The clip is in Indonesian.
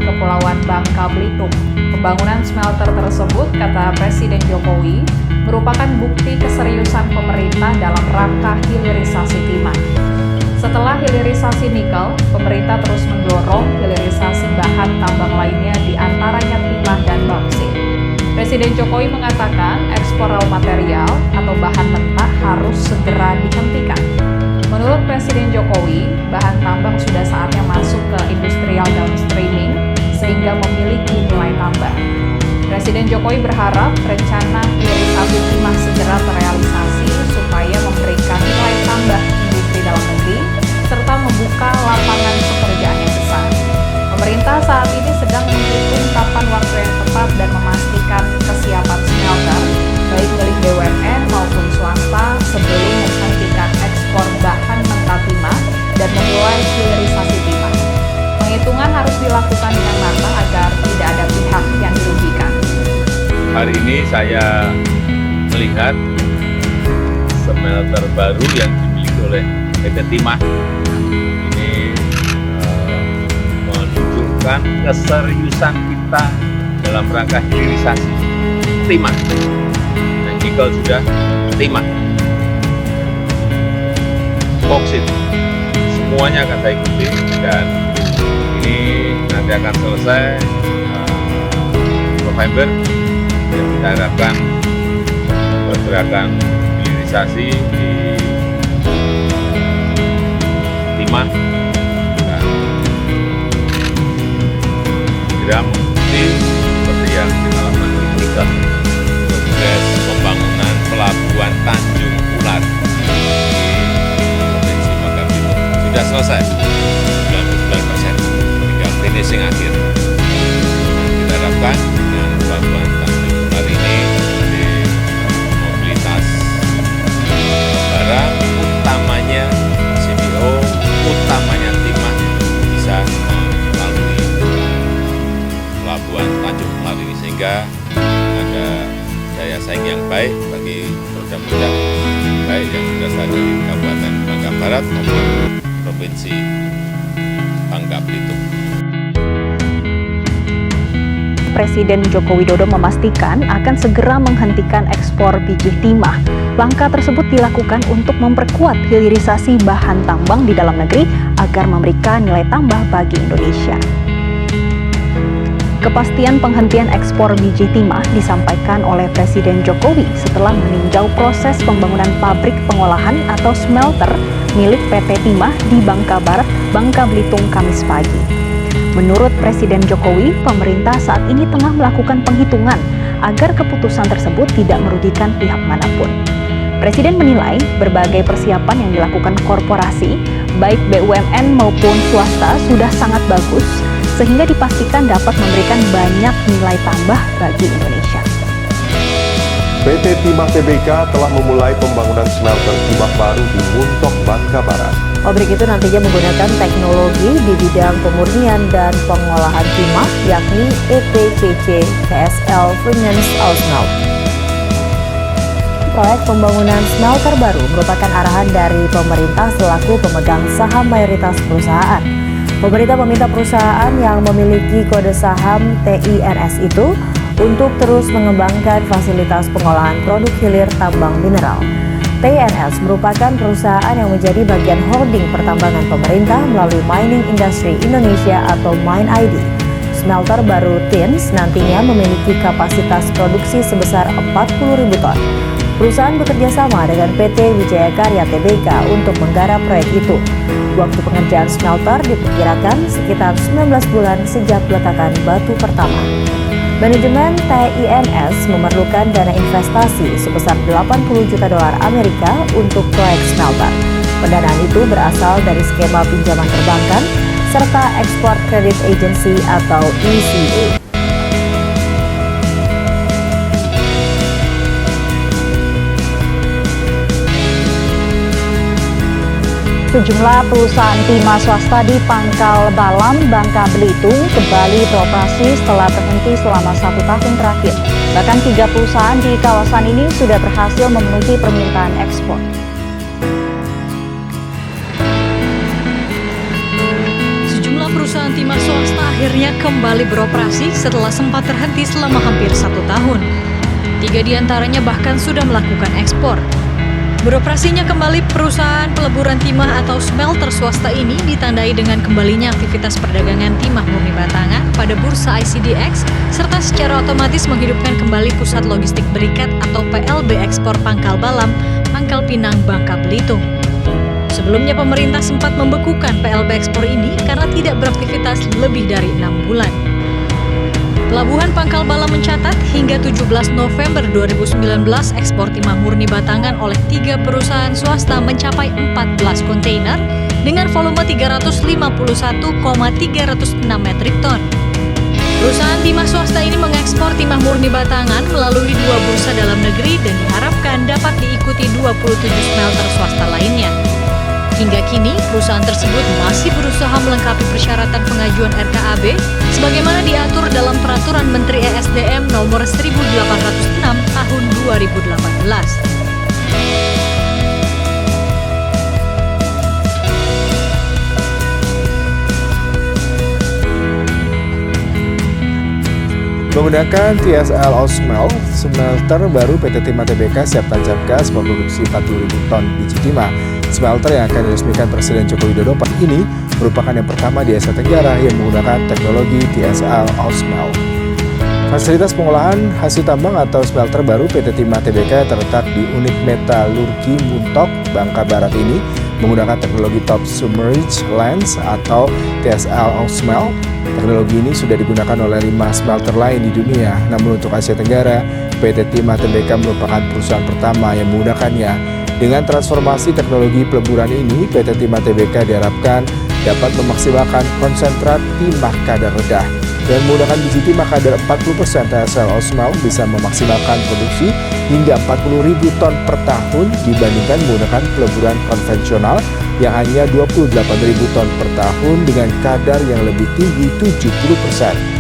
Kepulauan Bangka Belitung. Pembangunan smelter tersebut, kata Presiden Jokowi, merupakan bukti keseriusan pemerintah dalam rangka hilirisasi timah. Setelah hilirisasi nikel, pemerintah terus mendorong hilirisasi bahan tambang lainnya di antaranya timah dan bauksit. Presiden Jokowi mengatakan ekspor raw material atau bahan mentah harus segera dihentikan. Menurut Presiden Jokowi, bahan tambang sudah saatnya masuk ke industrial downstreaming sehingga memiliki nilai tambah. Presiden Jokowi berharap rencana hilirisasi timah segera terrealisasi supaya memberikan nilai tambah industri dalam negeri serta membuka lapangan pekerjaan yang besar. Pemerintah saat ini sedang menghitung kapan waktu yang tepat dan memastikan kesiapan smelter, baik milik BUMN maupun swasta, sebelum menghentikan ekspor bahan mentah timah dan memulai hilirisasi timah. Penghitungan harus dilakukan dengan matang agar tidak ada pihak yang dirugikan. Hari ini saya melihat smelter baru yang dimiliki oleh PT Timah ini menunjukkan keseriusan kita dalam rangka hilirisasi timah. Dan nikel sudah timah, bauksit, semuanya akan saya ikuti dan ini nanti akan selesai November. Dan kita harapkan pergerakan hilirisasi di timah dan segera mengikuti seperti yang kita lakukan di nikel. Progres pembangunan pelabuhan Tanjung Ular di Provinsi Bangka Belitung sudah selesai 99%, tinggal finishing akhir. Dan kita harapkan dengan pelabuhan Tanjung Ular ini di mobilitas barang, utamanya CPO, utamanya timah bisa melalui pelabuhan Tanjung Ular ini sehingga ada daya saing yang baik bagi produk-produk baik yang berasal dari Kabupaten Bangka Barat maupun Provinsi Bangka Belitung. Presiden Joko Widodo memastikan akan segera menghentikan ekspor biji timah. Langkah tersebut dilakukan untuk memperkuat hilirisasi bahan tambang di dalam negeri agar memberikan nilai tambah bagi Indonesia. Kepastian penghentian ekspor biji timah disampaikan oleh Presiden Jokowi setelah meninjau proses pembangunan pabrik pengolahan atau smelter milik PT Timah di Bangka Barat, Bangka Belitung, Kamis pagi. Menurut Presiden Jokowi, pemerintah saat ini tengah melakukan penghitungan agar keputusan tersebut tidak merugikan pihak manapun. Presiden menilai berbagai persiapan yang dilakukan korporasi, baik BUMN maupun swasta, sudah sangat bagus, sehingga dipastikan dapat memberikan banyak nilai tambah bagi Indonesia. PT Timah Tbk telah memulai pembangunan smelter timah baru di Muntok, Bangka Barat. Pabrik itu nantinya menggunakan teknologi di bidang pemurnian dan pengolahan timah, yakni EPCC KSL Finance Ausmelt. Proyek pembangunan smelter baru merupakan arahan dari pemerintah selaku pemegang saham mayoritas perusahaan. Pemerintah meminta perusahaan yang memiliki kode saham TINS itu untuk terus mengembangkan fasilitas pengolahan produk hilir tambang mineral. TINS merupakan perusahaan yang menjadi bagian holding pertambangan pemerintah melalui Mining Industry Indonesia atau MIND. Smelter baru TINS nantinya memiliki kapasitas produksi sebesar 40.000 ton. Perusahaan bekerja sama dengan PT Wijaya Karya Tbk untuk menggarap proyek itu. Waktu pengerjaan smelter diperkirakan sekitar 19 bulan sejak peletakan batu pertama. Manajemen TINS memerlukan dana investasi sebesar 80 juta dolar Amerika untuk proyek smelter. Pendanaan itu berasal dari skema pinjaman perbankan serta Export Credit Agency atau ECA. Sejumlah perusahaan timah swasta di Pangkal Balam, Bangka Belitung kembali beroperasi setelah terhenti selama 1 tahun terakhir. Bahkan 3 perusahaan di kawasan ini sudah berhasil memenuhi permintaan ekspor. perusahaan timah swasta akhirnya kembali beroperasi setelah sempat terhenti selama hampir 1 tahun. 3 diantaranya bahkan sudah melakukan ekspor. Beroperasinya kembali perusahaan peleburan timah atau smelter swasta ini ditandai dengan kembalinya aktivitas perdagangan timah murni batangan pada bursa ICDX, serta secara otomatis menghidupkan kembali pusat logistik berikat atau PLB ekspor Pangkal Balam, Pangkal Pinang, Bangka Belitung. Sebelumnya pemerintah sempat membekukan PLB ekspor ini karena tidak beraktivitas lebih dari 6 bulan. Pelabuhan Pangkal Balam mencatat hingga 17 November 2019 ekspor timah murni batangan oleh 3 perusahaan swasta mencapai 14 kontainer dengan volume 351,306 metrik ton. Perusahaan timah swasta ini mengekspor timah murni batangan melalui 2 bursa dalam negeri dan diharapkan dapat diikuti 27 smelter swasta lainnya. Hingga kini, perusahaan tersebut masih berusaha melengkapi persyaratan pengajuan RKAB sebagaimana diatur dalam Peraturan Menteri ESDM Nomor 1806 Tahun 2018. Menggunakan TSL Osmel, smelter baru PT Timah Tbk siap tancap gas memproduksi 40.000 ton biji timah. Smelter yang akan diresmikan Presiden Joko Widodo ini merupakan yang pertama di Asia Tenggara yang menggunakan teknologi TSL Osmel. Fasilitas pengolahan hasil tambang atau smelter baru PT Timah Tbk terletak di unit metalurgi Muntok, Bangka Barat ini menggunakan teknologi top submerged lens atau TSL Osmel. Teknologi ini sudah digunakan oleh 5 smelter lain di dunia, namun untuk Asia Tenggara, PT Timah Tbk merupakan perusahaan pertama yang menggunakannya. Dengan transformasi teknologi peleburan ini, PT Timah Tbk diharapkan dapat memaksimalkan konsentrat timah kadar rendah. Dengan menggunakan biji timah kadar 40% TSL Osmel bisa memaksimalkan produksi hingga 40.000 ton per tahun dibandingkan menggunakan peleburan konvensional yang hanya 28.000 ton per tahun dengan kadar yang lebih tinggi 70%.